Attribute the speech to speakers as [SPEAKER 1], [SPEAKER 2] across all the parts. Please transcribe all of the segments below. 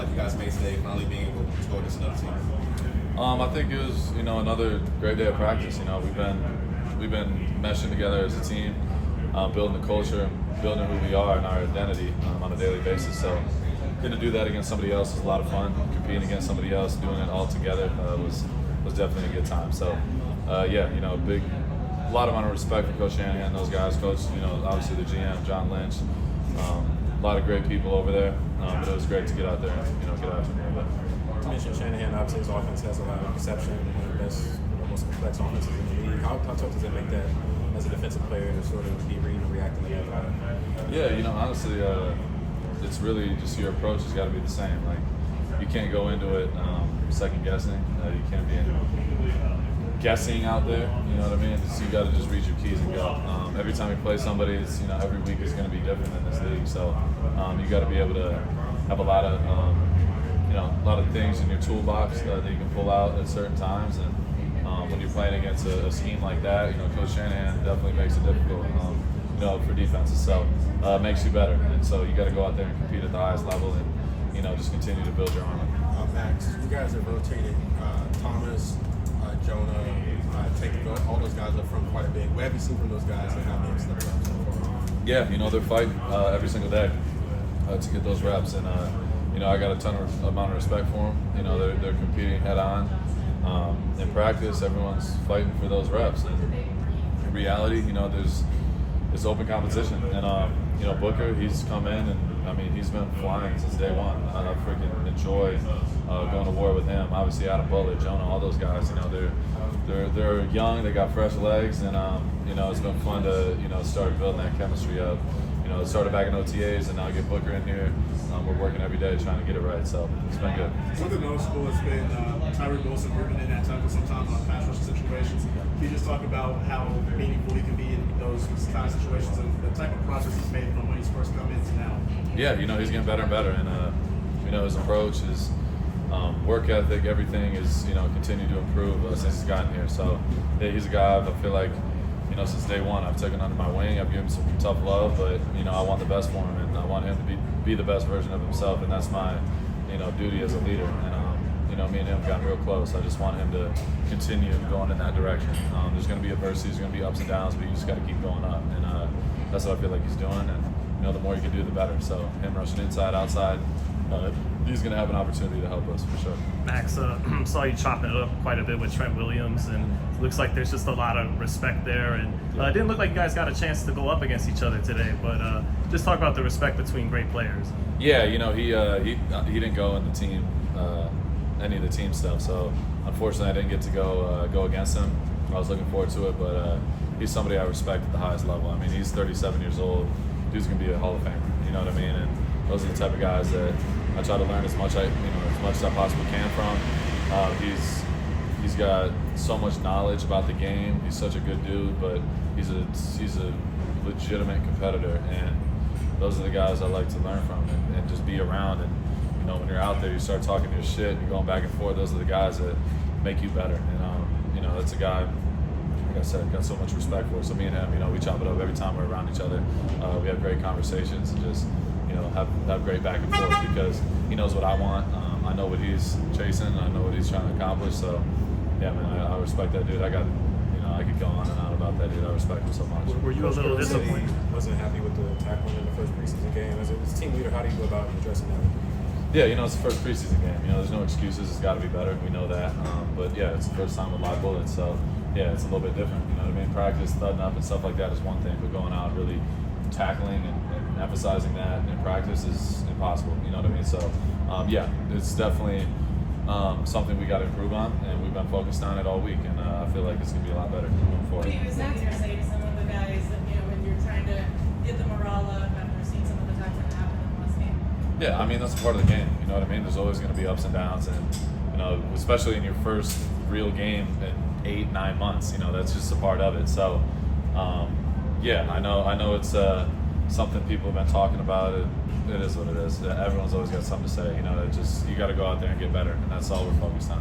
[SPEAKER 1] like you guys made today, finally being able to go against another team?
[SPEAKER 2] I think it was, another great day of practice. We've been meshing together as a team, building the culture, building who we are and our identity on a daily basis. So getting to do that against somebody else was a lot of fun. Competing against somebody else, doing it all together was definitely a good time. So a lot of amount of respect for Coach Shanahan and those guys. Coach, obviously the GM, John Lynch, a lot of great people over there. But it was great to get out there and get after them.
[SPEAKER 3] You mentioned Shanahan, obviously his offense has a lot of perception, one of the best, most complex offenses in the league. How tough does it make that as a defensive player to sort of be reading and reacting to that?
[SPEAKER 2] Yeah, honestly, it's really just your approach has got to be the same. Like, you can't go into it second guessing. You can't be guessing out there. You know what I mean? You got to just read your keys and go. Every time you play somebody, it's every week is going to be different in this league. So you got to be able to have a lot of things in your toolbox that you can pull out at certain times. And when you're playing against a scheme like that, Coach Shanahan definitely makes it difficult. For defenses, so it makes you better, and so you got to go out there and compete at the highest level, and just continue to build your armor.
[SPEAKER 1] Max, you guys have rotated Thomas, Jonah, Tate, all those guys up front quite a bit. What have you seen from those guys and how they've stepped up so far?
[SPEAKER 2] Yeah, they're fighting every single day to get those reps, and I got a ton of amount of respect for them. They're competing head on. In practice, everyone's fighting for those reps, and in reality, it's open competition, and Booker, he's come in, and he's been flying since day one. I freaking enjoy going to war with him. Obviously, Adam Butler, Jonah, all those guys. They're young, they got fresh legs, and it's been fun to start building that chemistry up. It started back in OTAs, and now I get Booker in here. We're working every day trying to get it right, so it's been good.
[SPEAKER 4] Something noticeable has been Tyree moving in that tackle sometimes on pass rush situations. Can you just talk about how meaningful he can be in those kind of situations and the type of progress he's made from when he's first come in to now?
[SPEAKER 2] Yeah, he's getting better and better, and his approach, his work ethic, everything is continued to improve since he's gotten here. So yeah, he's a guy I feel like since day one I've taken under my wing. I've given him some tough love, but I want the best for him, and I want him to be the best version of himself, and that's my duty as a leader. And me and him have gotten real close. I just want him to continue going in that direction. There's going to be adversity, there's going to be ups and downs, but you just got to keep going up, and that's what I feel like he's doing. And the more you can do, the better. So him rushing inside, outside, he's going to have an opportunity to help us for sure.
[SPEAKER 5] Max, saw you chopping it up quite a bit with Trent Williams, and it looks like there's just a lot of respect there. And it didn't look like you guys got a chance to go up against each other today, but just talk about the respect between great players.
[SPEAKER 2] Yeah, he didn't go in the team, any of the team stuff. So unfortunately, I didn't get to go against him. I was looking forward to it, but he's somebody I respect at the highest level. He's 37 years old. Dude's gonna be a Hall of Famer. You know what I mean? And those are the type of guys that I try to learn as much as I possibly can from. He's got so much knowledge about the game. He's such a good dude, but he's a legitimate competitor, and those are the guys I like to learn from and just be around. And when you're out there, you start talking your shit, you're going back and forth. Those are the guys that make you better. And that's a guy, like I said, got so much respect for. So me and him, we chop it up every time we're around each other. We have great conversations and just have great back and forth because he knows what I want. I know what he's chasing. I know what he's trying to accomplish. So yeah, man, I respect that dude. I could go on and on about that dude. I respect him so much.
[SPEAKER 5] Were you a little disappointed?
[SPEAKER 3] Wasn't happy with the tackling in the first preseason game. As a team leader, how do you go about addressing that?
[SPEAKER 2] Yeah, it's the first preseason game. There's no excuses. It's got to be better. We know that. But yeah, it's the first time with live bullets, so yeah, it's a little bit different. You know what I mean? Practice, thudding up and stuff like that is one thing, but going out really tackling and emphasizing that in practice is impossible. You know what I mean? So yeah, it's definitely something we got to improve on, and we've been focused on it all week, and I feel like it's gonna be a lot better moving forward.
[SPEAKER 6] What do you say to some of the guys that when you're trying to get the morale up after seeing some of the attacks that happened in the last game?
[SPEAKER 2] Yeah, that's a part of the game. You know what I mean? There's always going to be ups and downs, and especially in your first real game in 8-9 months. That's just a part of it. So, yeah, I know it's something people have been talking about. It is what it is. Everyone's always got something to say. You got to go out there and get better, and that's all we're focused on.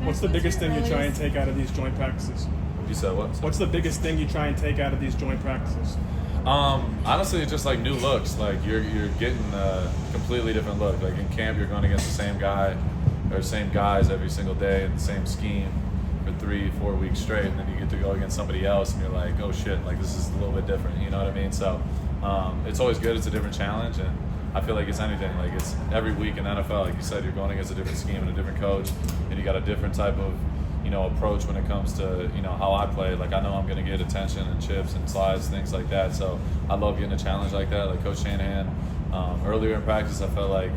[SPEAKER 4] What's the biggest thing you try and take out of these joint practices?
[SPEAKER 2] You said what?
[SPEAKER 4] What's the biggest thing you try and take out of these joint practices?
[SPEAKER 2] Honestly, it's just like new looks. Like you're getting a completely different look. Like in camp, you're going against the same guy or same guys every single day in the same scheme for 3-4 weeks straight, and then you get to go against somebody else, and you're like, oh shit, like this is a little bit different. You know what I mean? So it's always good. It's a different challenge, and I feel like it's anything. Like it's every week in NFL, like you said, you're going against a different scheme and a different coach, and you got a different type of approach when it comes to how I play. Like I know I'm going to get attention and chips and slides, things like that. So I love getting a challenge like that. Like Coach Shanahan, earlier in practice, I felt like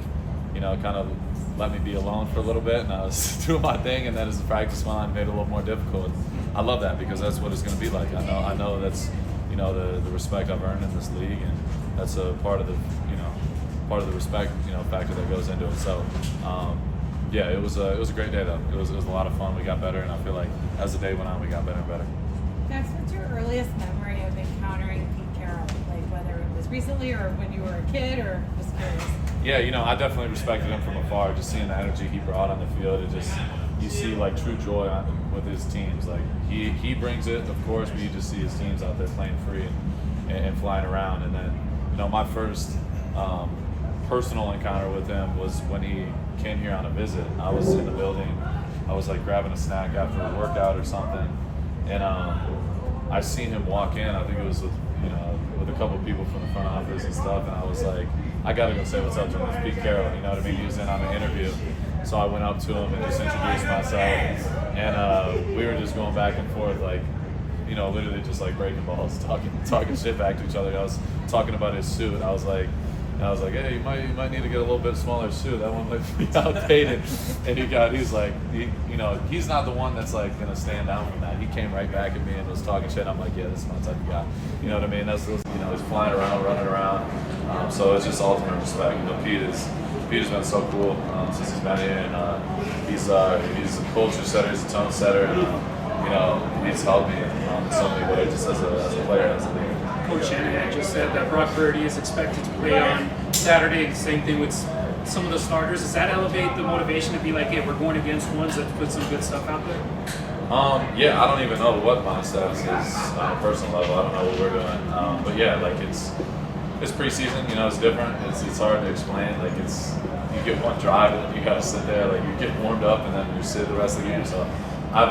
[SPEAKER 2] kind of let me be alone for a little bit, and I was doing my thing. And then as the practice went on, it made it a little more difficult. I love that because that's what it's going to be like. I know that's the respect I've earned in this league, and that's a part of the respect factor that goes into it. So. Yeah, it was a great day though. It was a lot of fun. We got better, and I feel like as the day went on, we got better and better.
[SPEAKER 7] Max, what's your earliest memory of encountering Pete Carroll? Like whether it was recently or when you were a kid, or just curious?
[SPEAKER 2] Yeah, I definitely respected him from afar. Just seeing the energy he brought on the field, you see like true joy with his teams. Like he brings it, of course, but you just see his teams out there playing free and flying around. And then my first personal encounter with him was when he came here on a visit. I was in the building. I was like grabbing a snack after a workout or something, and I seen him walk in. I think it was with a couple of people from the front office and stuff, and I was like, I gotta go say what's up to him. It's Pete Carroll, you know what I mean? He was in on an interview, so I went up to him and just introduced myself, and we were just going back and forth, like literally just like breaking balls, talking shit back to each other. I was talking about his suit. I was like, hey, you might need to get a little bit smaller suit. That one might be outdated. And he's like, he's not the one that's like gonna stand down from that. He came right back at me and was talking shit. I'm like, yeah, this is my type of guy. You know what I mean? That's he's flying around, running around. So it's just ultimate respect. Pete has been so cool since he's been here, and he's a culture setter, he's a tone setter, and he's helped me in so many ways just as a player, as a leader.
[SPEAKER 8] Coach Shanahan just said that Brock Purdy is expected to play on Saturday. Same thing with some of the starters. Does that elevate the motivation to be like, hey, we're going against ones that put some good stuff out there?
[SPEAKER 2] Yeah, I don't even know what my status is on a personal level. I don't know what we're doing. But yeah, like it's preseason. It's different. It's hard to explain. Like you get one drive and then you gotta sit there. Like you get warmed up and then you sit the rest of the game. So I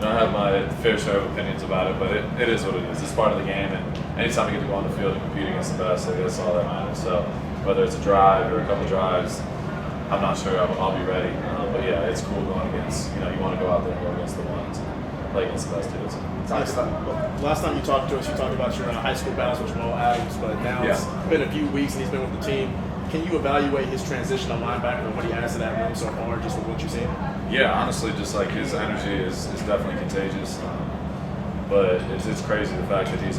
[SPEAKER 2] have my fair share of opinions about it, but it is what it is. It's part of the game, and anytime you get to go on the field and compete against the best, like, that's all that matters. So whether it's a drive or a couple drives, I'm not sure I'll be ready. But yeah, it's cool going against, you want to go out there and go against the ones, play against the best dudes.
[SPEAKER 4] Last time you talked to us, you talked about your high school battles with Jamal Adams, but now it's been a few weeks and he's been with the team. Can you evaluate his transition on linebacker and what he adds to that room so far, just with what you've seen?
[SPEAKER 2] Yeah, honestly, just like his energy is definitely contagious. But it's crazy the fact that he's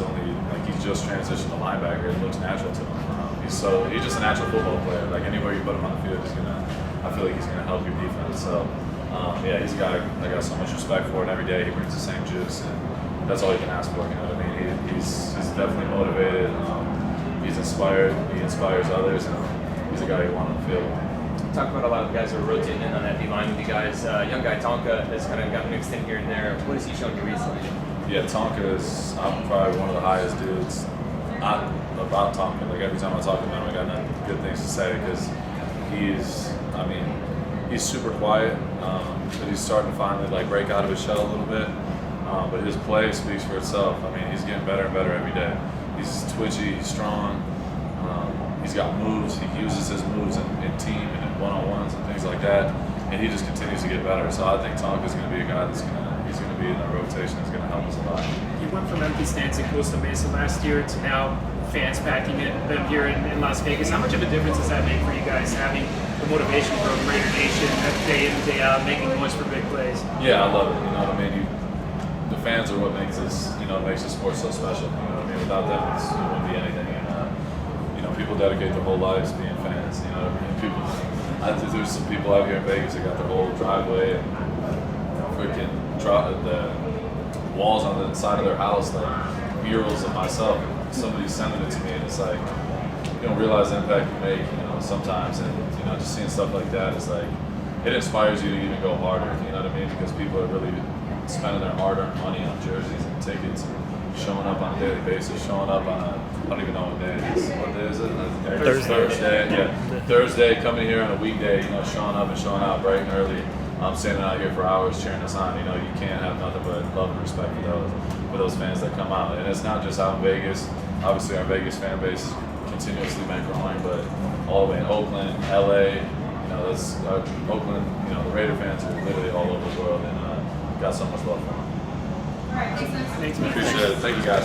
[SPEAKER 2] just transitioned to linebacker. It looks natural to him. He's just a natural football player. Like anywhere you put him on the field, I feel like he's gonna help your defense. So yeah, he's a guy I got so much respect for, and every day he brings the same juice, and that's all you can ask for. You know what I mean? He's definitely motivated. He's inspired. He inspires others, and he's a guy you want on the field.
[SPEAKER 9] Talk about a lot of the guys who are rotating in on that D-line with you guys. Young guy Tonka has kind of got mixed in here and there. What has he shown you recently?
[SPEAKER 2] Yeah, Tonka is probably one of the highest dudes about Tonka. Like every time I talk to him, I got nothing good things to say because he's super quiet, but he's starting to finally like break out of his shell a little bit. But his play speaks for itself. He's getting better and better every day. He's twitchy, he's strong. He's got moves. He uses his moves in team and in one-on-ones and things like that, and he just continues to get better. So I think Tonka's going to be a guy he's going to be in that rotation. He's going to help us a lot.
[SPEAKER 8] You went from empty stands in Costa Mesa last year to now fans packing them here in Las Vegas. How much of a difference does that make for you guys, having the motivation from Raider Nation day in, day out, making noise for big plays?
[SPEAKER 2] Yeah, I love it. You know what I mean? The fans are what makes this, makes the sport so special. You know what I mean? Without them, it wouldn't be anything. And people dedicate their whole lives being fans. You know what I mean? There's some people out here in Vegas that got their whole driveway and freaking the walls on the side of their house, like murals of myself. Somebody's sending it to me, and it's like you don't realize the impact you make. Sometimes, and just seeing stuff like that is like it inspires you to even go harder. You know what I mean? Because people are really spending their hard-earned money on jerseys and tickets and showing up on a daily basis, showing up on I don't even know what day it is. What day is it?
[SPEAKER 5] Thursday.
[SPEAKER 2] Yeah. Thursday, coming here on a weekday, showing up and showing out bright and early. I'm standing out here for hours cheering us on. You can't have nothing but love and respect for those fans that come out. And it's not just out in Vegas. Obviously, our Vegas fan base is continuously been growing, but all the way in Oakland, LA, that's Oakland. The Raider fans are literally all over the world, and got so much love for them.
[SPEAKER 7] All right, thanks.
[SPEAKER 2] Appreciate it. Thank you, guys.